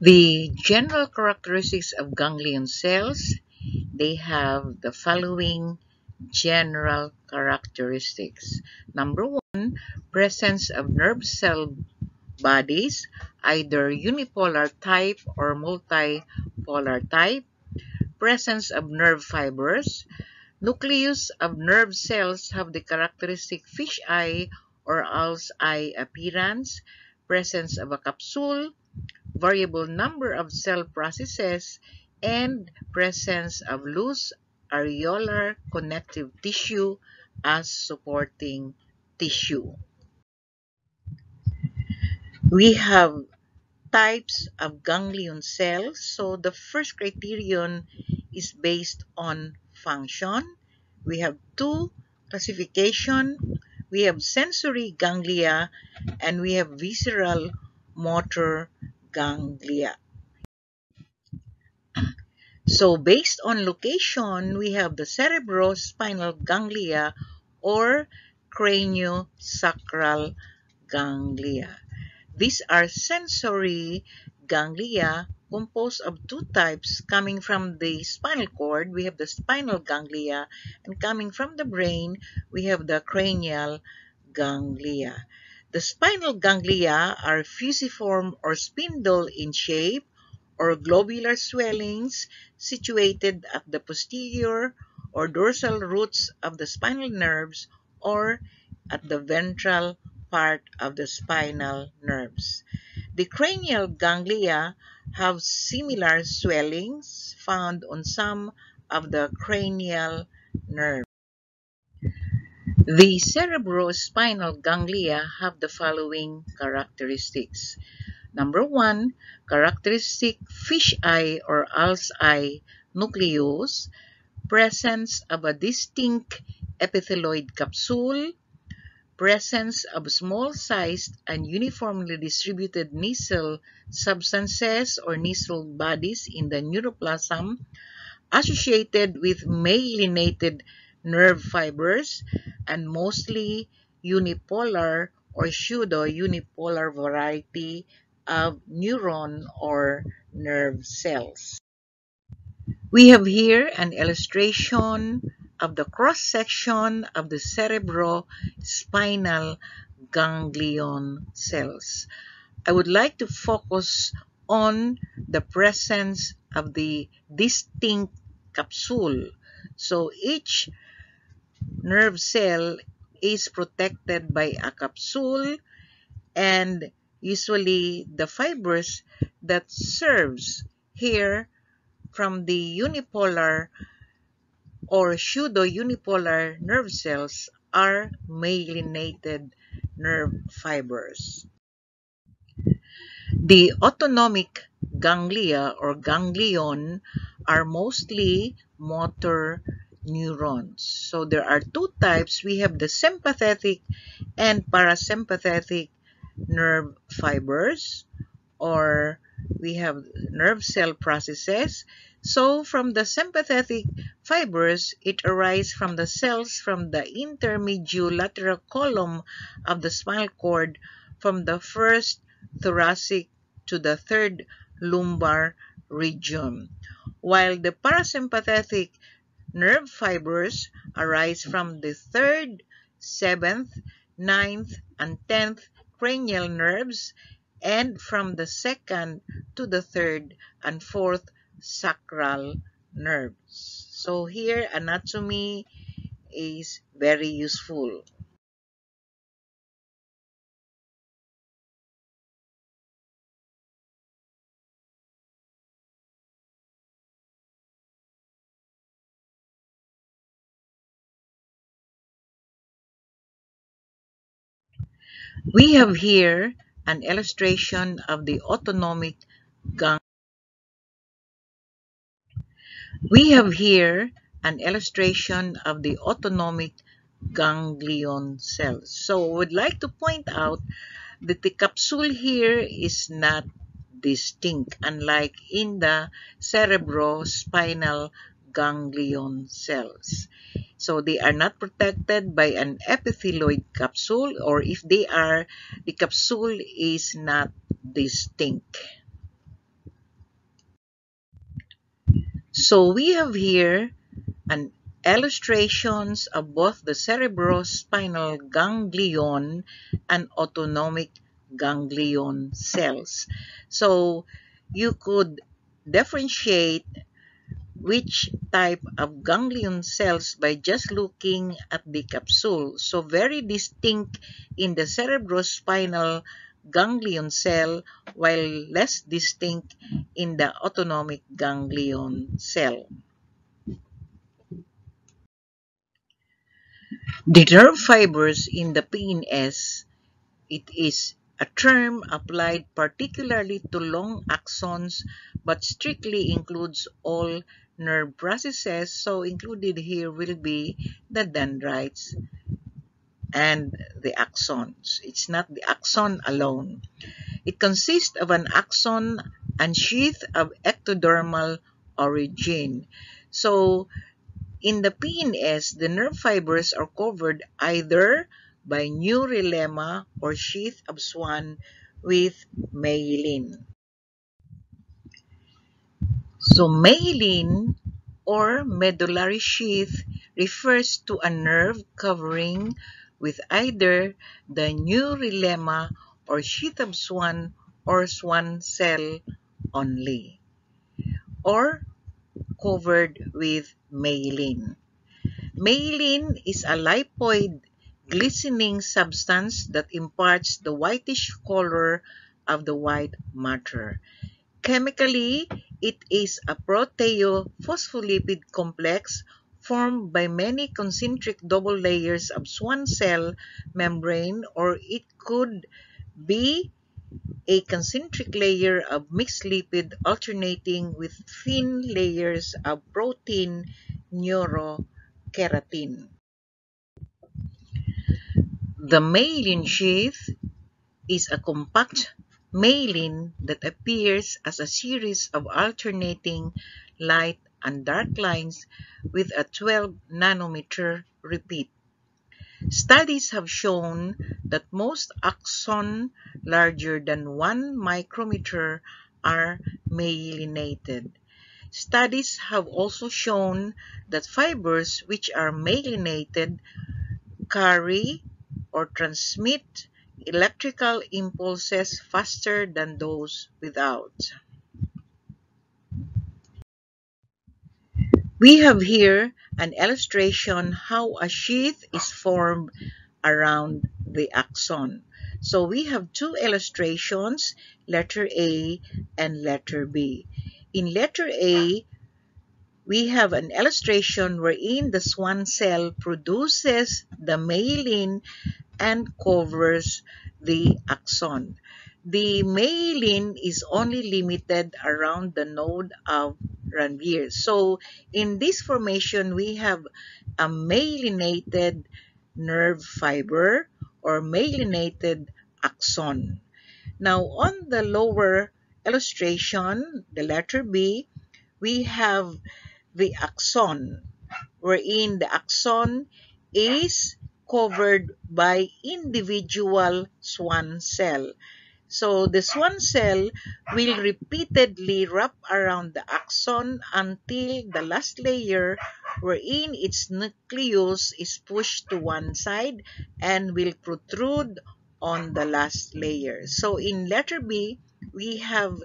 The general characteristics of ganglion cells, they have the following general characteristics. Number one, presence of nerve cell bodies, either unipolar type or multipolar type. Presence of nerve fibers. Nucleus of nerve cells have the characteristic fish eye or owl's eye appearance. Presence of a capsule, variable number of cell processes, and presence of loose areolar connective tissue as supporting tissue. We have types of ganglion cells. So the first criterion is based on function. We have two classification. We have sensory ganglia and we have visceral motor ganglia. So based on location, we have the cerebrospinal ganglia or craniosacral ganglia. These are sensory ganglia composed of two types. Coming from the spinal cord, we have the spinal ganglia, and coming from the brain, we have the cranial ganglia. The spinal ganglia are fusiform or spindle in shape or globular swellings situated at the posterior or dorsal roots of the spinal nerves or at the ventral part of the spinal nerves. The cranial ganglia have similar swellings found on some of the cranial nerves. The cerebrospinal ganglia have the following characteristics. Number one, characteristic fish eye or owl's eye nucleus, presence of a distinct epithelioid capsule, presence of small-sized and uniformly distributed nasal substances or nasal bodies in the neuroplasm associated with myelinated nerve fibers and mostly unipolar or pseudo-unipolar variety of neuron or nerve cells. We have here an illustration of the cross-section of the cerebrospinal ganglion cells. I would like to focus on the presence of the distinct capsule. So each nerve cell is protected by a capsule, and usually the fibers that serves here from the unipolar or pseudo-unipolar nerve cells are myelinated nerve fibers. The autonomic ganglia or ganglion are mostly motor neurons. So there are two types. We have the sympathetic and parasympathetic nerve fibers, or we have nerve cell processes. So from the sympathetic fibers, it arises from the cells from the intermediolateral column of the spinal cord from the first thoracic to the third lumbar region, while the parasympathetic nerve fibers arise from the third, seventh, ninth, and 10th cranial nerves and from the second to the third and fourth sacral nerves. So here anatomy is very useful. We have here an illustration of the autonomic gang. We have here an illustration of the autonomic ganglion cells. So I would like to point out that the capsule here is not distinct, unlike in the cerebrospinal ganglion cells. So they are not protected by an epithelioid capsule, or if they are, the capsule is not distinct. So we have here an illustrations of both the cerebrospinal ganglion and autonomic ganglion cells. So you could differentiate which type of ganglion cells by just looking at the capsule. So very distinct in the cerebrospinal ganglion cell while less distinct in the autonomic ganglion cell. The nerve fibers in the PNS, it is a term applied particularly to long axons but strictly includes all nerve processes. So included here will be the dendrites and the axons. It's not the axon alone. It consists of an axon and sheath of ectodermal origin. So in the PNS, the nerve fibers are covered either by neurilemma or sheath of Schwann with myelin. So myelin or medullary sheath refers to a nerve covering with either the neurilemma or sheath of Schwann or Schwann cell only, or covered with myelin. Myelin is a lipoid glistening substance that imparts the whitish color of the white matter. Chemically, it is a proteophospholipid complex formed by many concentric double layers of Schwann cell membrane, or it could be a concentric layer of mixed lipid alternating with thin layers of protein neurokeratin. The myelin sheath is a compact myelin that appears as a series of alternating light and dark lines with a 12 nanometer repeat. Studies have shown that most axons larger than 1 micrometer are myelinated. Studies have also shown that fibers which are myelinated carry or transmit electrical impulses faster than those without. We have here an illustration how a sheath is formed around the axon. So we have two illustrations, letter A and letter B. In letter A, we have an illustration wherein the Schwann cell produces the myelin and covers the axon. The myelin is only limited around the node of Ranvier. So in this formation, we have a myelinated nerve fiber or myelinated axon. Now on the lower illustration, the letter B, we have the axon, wherein the axon is covered by individual Schwann cell. So the Schwann cell will repeatedly wrap around the axon until the last layer wherein its nucleus is pushed to one side and will protrude on the last layer. So in letter B, we have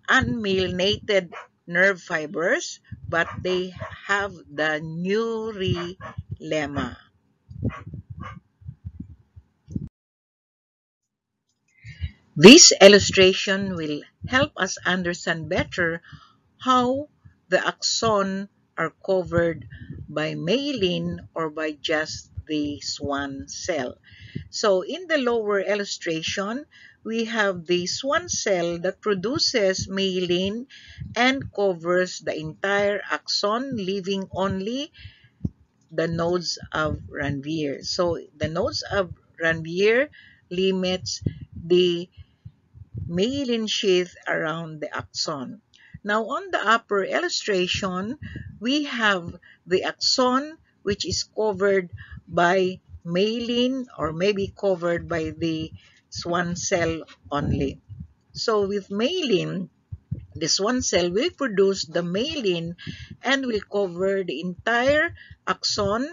unmyelinated nerve fibers, but they have the neurilemma. This illustration will help us understand better how the axon are covered by myelin or by just the Schwann cell. So in the lower illustration, we have the Schwann cell that produces myelin and covers the entire axon, leaving only the nodes of Ranvier. So the nodes of Ranvier limits the myelin sheath around the axon. Now on the upper illustration, we have the axon which is covered by myelin or maybe covered by the Schwann cell only. So with myelin, This one cell will produce the myelin and will cover the entire axon,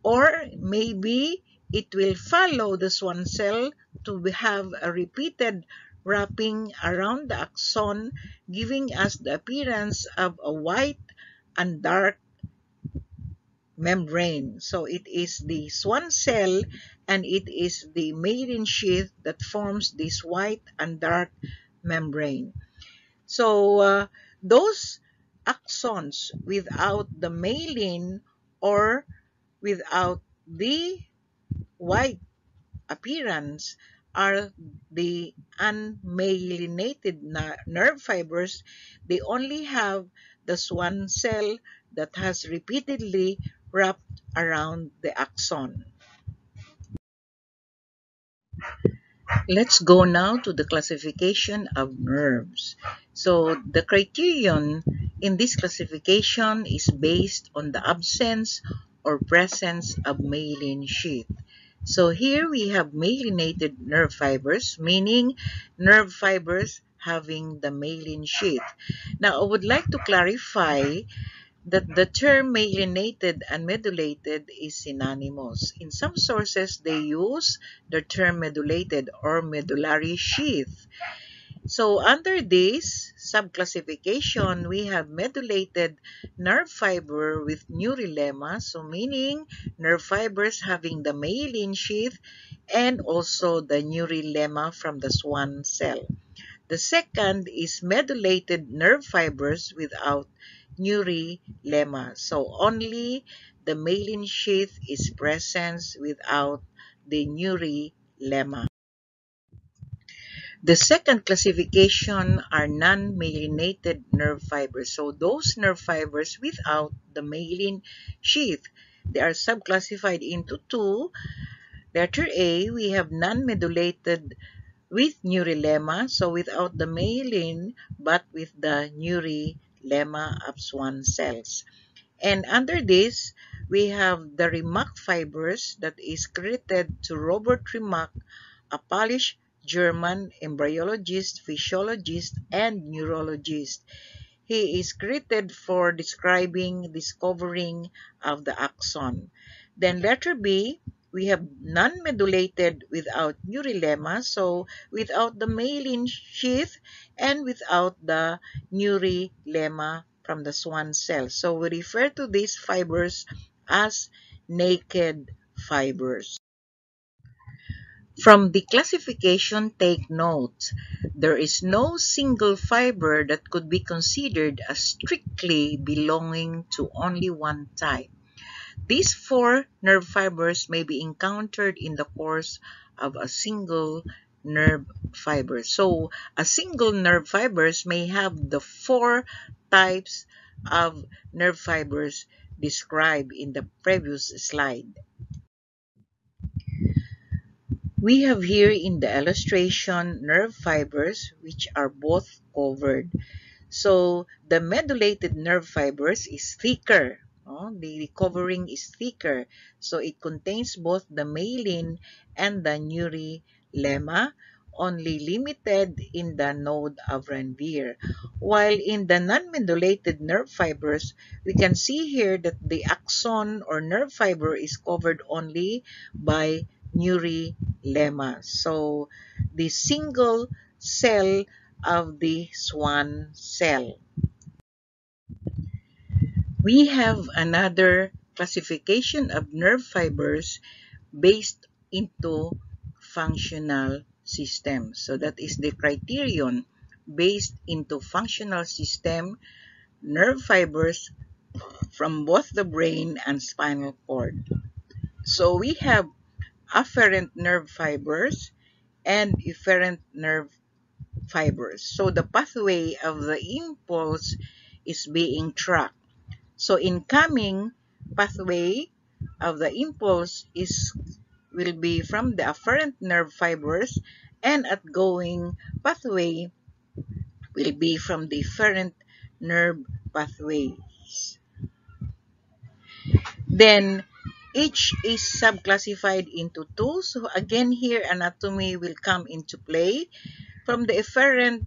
or maybe it will follow the swan cell to have a repeated wrapping around the axon, giving us the appearance of a white and dark membrane. So it is the swan cell and it is the myelin sheath that forms this white and dark membrane. So those axons without the myelin or without the white appearance are the unmyelinated nerve fibers. They only have the swan cell that has repeatedly wrapped around the axon. Let's go now to the classification of nerves. So the criterion in this classification is based on the absence or presence of myelin sheath. So here we have myelinated nerve fibers, meaning nerve fibers having the myelin sheath. Now I would like to clarify that the term myelinated and medullated is synonymous. In some sources, they use the term medullated or medullary sheath. So under this subclassification, we have medullated nerve fiber with neurilemma, so meaning nerve fibers having the myelin sheath and also the neurilemma from the swan cell. The second is medullated nerve fibers without neurilemma. So only the myelin sheath is present without the neurilemma. The second classification are non-myelinated nerve fibers. So those nerve fibers without the myelin sheath, they are subclassified into two. Letter A, we have non-medullated with neurilemma, so without the myelin but with the neurilemma of swan cells. And under this, we have the Remak fibers that is credited to Robert Remak, a Polish German embryologist, physiologist, and neurologist. He is credited for describing discovering of the axon. Then letter B, we have non-medullated without neurilemma, so without the myelin sheath and without the neurilemma from the swan cell. So we refer to these fibers as naked fibers. From the classification, take note, there is no single fiber that could be considered as strictly belonging to only one type. These four nerve fibers may be encountered in the course of a single nerve fiber. So a single nerve fibers may have the four types of nerve fibers described in the previous slide. We have here in the illustration nerve fibers which are both covered. So the medullated nerve fibers is thicker. The covering is thicker. So it contains both the myelin and the neurilemma, only limited in the node of Ranvier. While in the non-medullated nerve fibers, we can see here that the axon or nerve fiber is covered only by neurilemma. So the single cell of the swan cell. We have another classification of nerve fibers based into functional systems. So that is the criterion based into functional system, nerve fibers from both the brain and spinal cord. So we have afferent nerve fibers and efferent nerve fibers. So the pathway of the impulse is being tracked. So incoming pathway of the impulse will be from the afferent nerve fibers, and outgoing pathway will be from the efferent nerve pathways. Then each is subclassified into two. So again here anatomy will come into play. From the efferent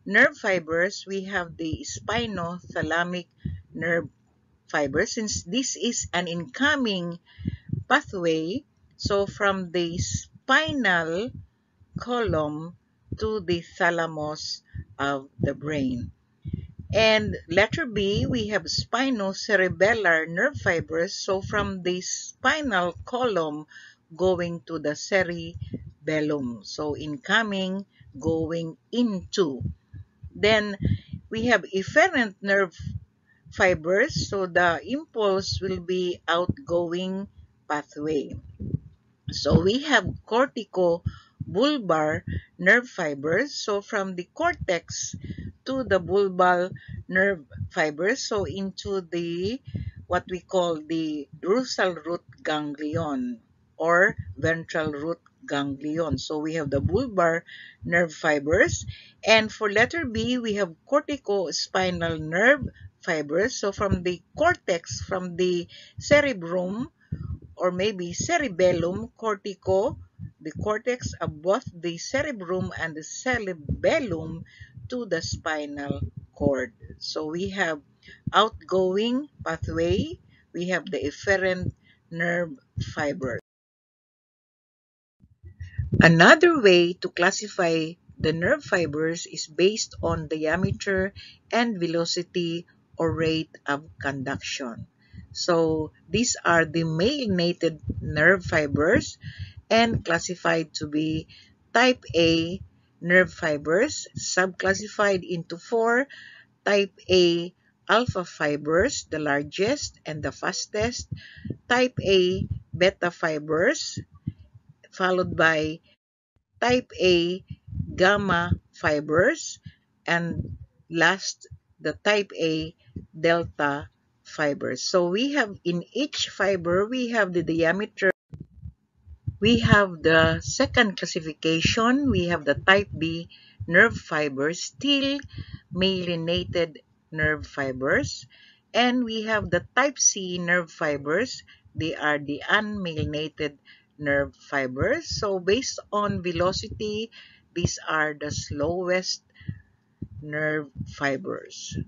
nerve fibers, we have the spinothalamic nerve fibers. Since this is an incoming pathway, so from the spinal column to the thalamus of the brain. And letter B, we have spinocerebellar nerve fibers. So from the spinal column going to the cerebellum. So incoming, going into. Then we have efferent nerve fibers. So the impulse will be outgoing pathway. So we have corticobulbar nerve fibers. So from the cortex to the bulbar nerve fibers, so into the what we call the dorsal root ganglion or ventral root ganglion. So we have the bulbar nerve fibers. And for letter B, we have corticospinal nerve fibers. So from the cortex, from the cerebrum, or maybe cerebellum cortico, the cortex of both the cerebrum and the cerebellum to the spinal cord. So we have outgoing pathway, we have the efferent nerve fiber. Another way to classify the nerve fibers is based on diameter and velocity or rate of conduction. So these are the myelinated nerve fibers and classified to be type A nerve fibers, subclassified into four: type A alpha fibers, the largest and the fastest; type A beta fibers, followed by type A gamma fibers, and last, the type A delta fibers. So we have in each fiber, we have the diameter. We have the second classification. We have the type B nerve fibers, still myelinated nerve fibers. And we have the type C nerve fibers. They are the unmyelinated nerve fibers. So based on velocity, these are the slowest nerve fibers.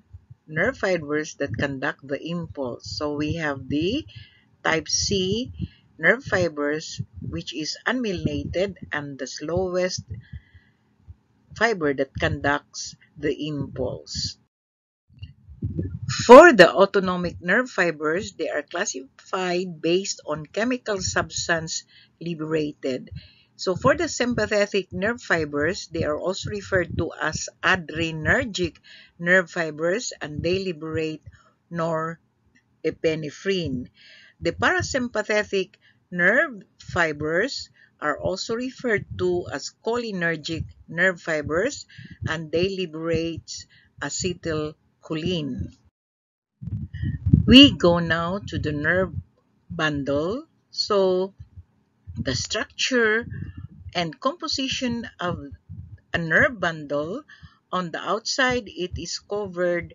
Nerve fibers that conduct the impulse. So we have the type C nerve fibers, which is unmyelinated and the slowest fiber that conducts the impulse. For the autonomic nerve fibers, they are classified based on chemical substance liberated. So for the sympathetic nerve fibers, they are also referred to as adrenergic nerve fibers, and they liberate norepinephrine. The parasympathetic nerve fibers are also referred to as cholinergic nerve fibers, and they liberate acetylcholine. We go now to the nerve bundle. So the structure and composition of a nerve bundle: on the outside, it is covered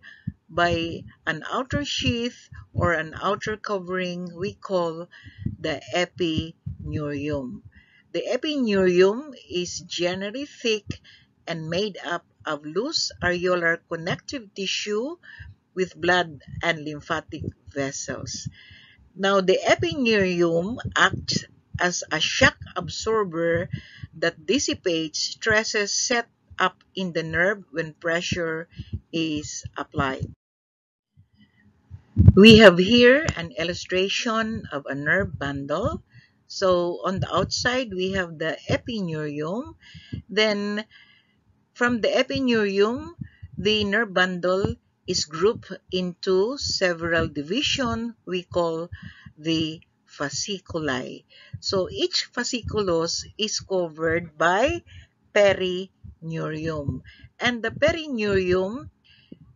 by an outer sheath or an outer covering we call the epineurium. The epineurium is generally thick and made up of loose areolar connective tissue with blood and lymphatic vessels. Now, the epineurium acts as a shock absorber that dissipates stresses set up in the nerve when pressure is applied. We have here an illustration of a nerve bundle. So on the outside, we have the epineurium. Then from the epineurium, the nerve bundle is grouped into several divisions we call the fasciculi. So each fasciculus is covered by perineurium. And the perineurium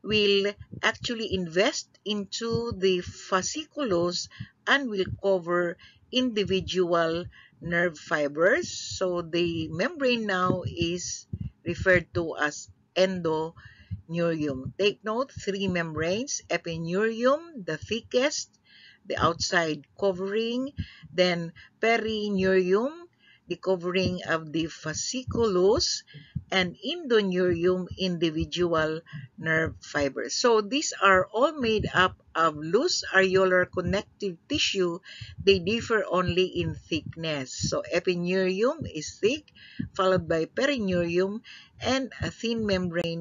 will actually invest into the fasciculus and will cover individual nerve fibers. So the membrane now is referred to as endoneurium. Take note, three membranes: epineurium, the thickest, the outside covering; then perineurium, covering of the fasciculus and endoneurium individual nerve fibers. So these are all made up of loose areolar connective tissue. They differ only in thickness. So epineurium is thick, followed by perineurium, and a thin membrane